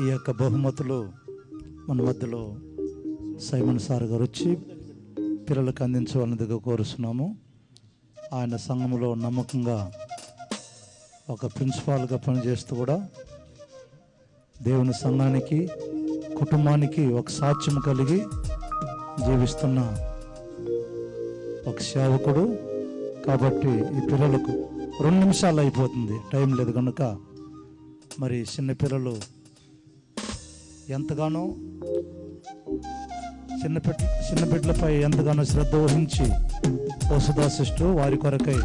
ఈ యొక్క బహుమతులు మన మధ్యలో సైమన్ సార్ గారు వచ్చి పిల్లలకు అందించవాలన్నదిగా కోరుస్తున్నాము. ఆయన సంఘంలో నమ్మకంగా ఒక ప్రిన్సిపాల్గా పనిచేస్తూ కూడా దేవుని సంఘానికి కుటుంబానికి ఒక సాక్ష్యం కలిగి జీవిస్తున్న ఒక సేవకుడు. కాబట్టి ఈ పిల్లలకు 2 నిమిషాలు అయిపోతుంది, టైం లేదు కనుక మరి చిన్నపిల్లలు ఎంతగానో చిన్న బిడ్డలపై ఎంతగానో శ్రద్ధ వహించి వసుదా సిస్టర్ వారి కొరకై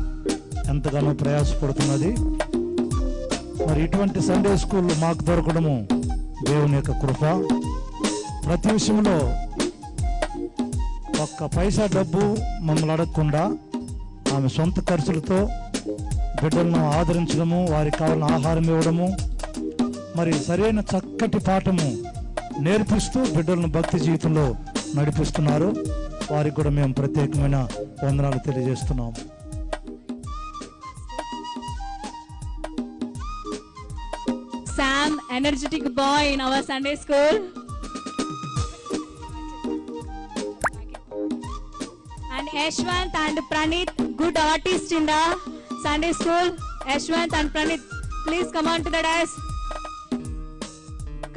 ఎంతగానో ప్రయాసపడుతున్నది. మరి ఇటువంటి సండే స్కూల్ మాకు దొరకడము దేవుని యొక్క కృప. ప్రతి విషయంలో ఒక్క పైసా డబ్బు మమ్మల్ని అడగకుండా ఆమె సొంత ఖర్చులతో బిడ్డలను ఆదరించడము, వారికి కావాలని ఆహారం ఇవ్వడము, మరి సరైన చక్కటి పాఠము నేర్పిస్తూ బిడ్డలను భక్తి జీవితంలో నడిపిస్తున్నారు. వారికి కూడా మేము ప్రత్యేకమైన వందనాలు తెలియజేస్తున్నాం. Sam, energetic boy in our Sunday school. And Ashwant and Pranit, good artists in the Sunday school. Ashwant and Pranit, please come on to the dais.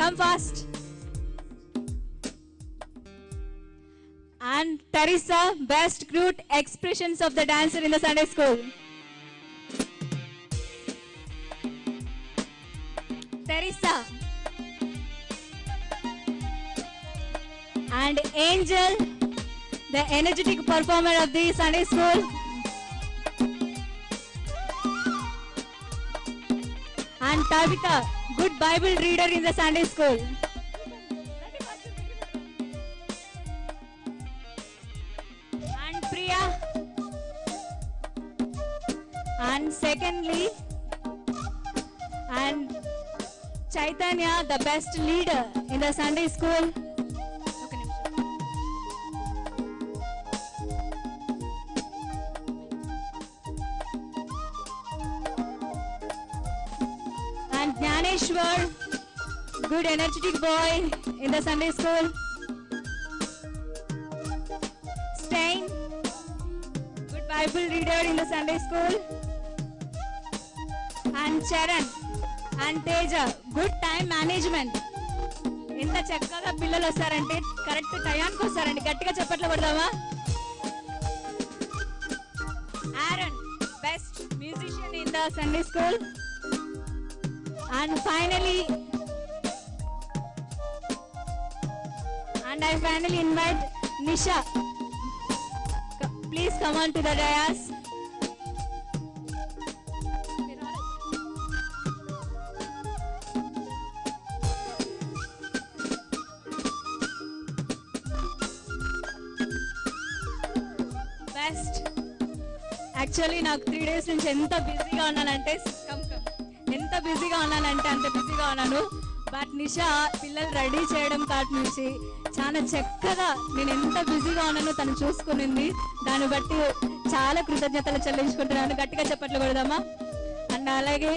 Come fast. And Teresa, best cute expressions of the dancer in the Sunday school. Teresa. And Angel, the energetic performer of the Sunday school. And Tabitha, good Bible reader in the Sunday school. And Priya. And secondly, and Chaitanya, the best leader in the Sunday school. And Jnaneshwar, good energetic boy in the Sunday school. Stein, good Bible reader in the Sunday school. And Charan and Teja, good time management. ఇంత చక్కగా పిల్లలు వస్తారంటే correct టయానికి వస్తారండి. గట్టిగా చప్పట్లు కొడదామా? Aaron, best musician in the Sunday school. And finally, I finally invite Nisha. Please come on to the dais. Best. Actually నాకు 3 days నుంచి ఎంత బిజీగా ఉన్నానంటే ఎంత బిజీగా ఉన్నానంటే అంత బిజీగా ఉన్నాను. బట్ నిషా పిల్లలు రెడీ చేయడం కాటి నుంచి చాలా చక్కగా నేను ఎంత బిజీగా ఉన్నానో తను చూసుకునింది. దాన్ని బట్టి చాలా కృతజ్ఞతలు చెల్లించుకుంటున్నాను. గట్టిగా చెప్పట్లు కొడదామా? అండ్ అలాగే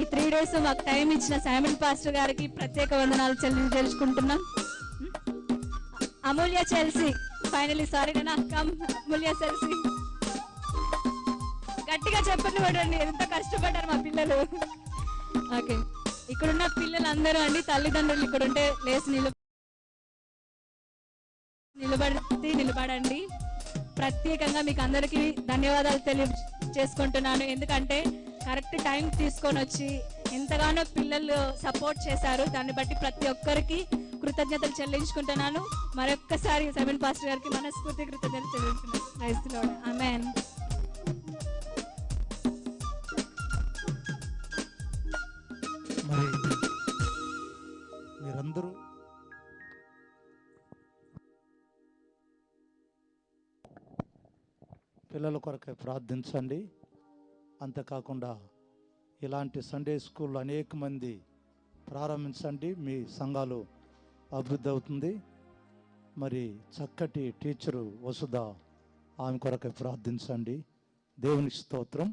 ఈ 3 days మాకు టైం ఇచ్చిన సైమన్ పాస్టర్ గారికి ప్రత్యేక వందనాలు చెల్లించుకుంటున్నాం. అమూల్య చెల్సి, ఫైనలీ సారీ నా కమ్ అమూల్య చెల్సి, గట్టిగా చెప్పట్లు కొట్టండి. ఎంత కష్టపడ్డారు మా పిల్లలు. ఓకే, ఇక్కడున్న పిల్లలందరూ అండి తల్లిదండ్రులు ఇక్కడ ఉంటే లేచి నిలబడండి. ప్రత్యేకంగా మీకు అందరికీ ధన్యవాదాలు తెలియజేసుకుంటున్నాను. ఎందుకంటే కరెక్ట్ టైం తీసుకొని వచ్చి ఎంతగానో పిల్లలు సపోర్ట్ చేశారు. దాన్ని బట్టి ప్రతి ఒక్కరికి కృతజ్ఞతలు చెల్లించుకుంటున్నాను. మరొక్కసారి సైమన్ పాస్టర్ గారికి మనస్ఫూర్తి కృతజ్ఞతలు చెల్లించుకున్నాను. Praise the Lord. ఆమేన్. మరి మీరందరూ పిల్లల కొరకై ప్రార్థించండి. అంతేకాకుండా ఇలాంటి సండే స్కూల్ అనేక మంది ప్రారంభించండి. మీ సంఘాలు అభివృద్ధి అవుతుంది. మరి చక్కటి టీచరు వసుధ, ఆమె కొరకై ప్రార్థించండి. దేవునికి స్తోత్రం.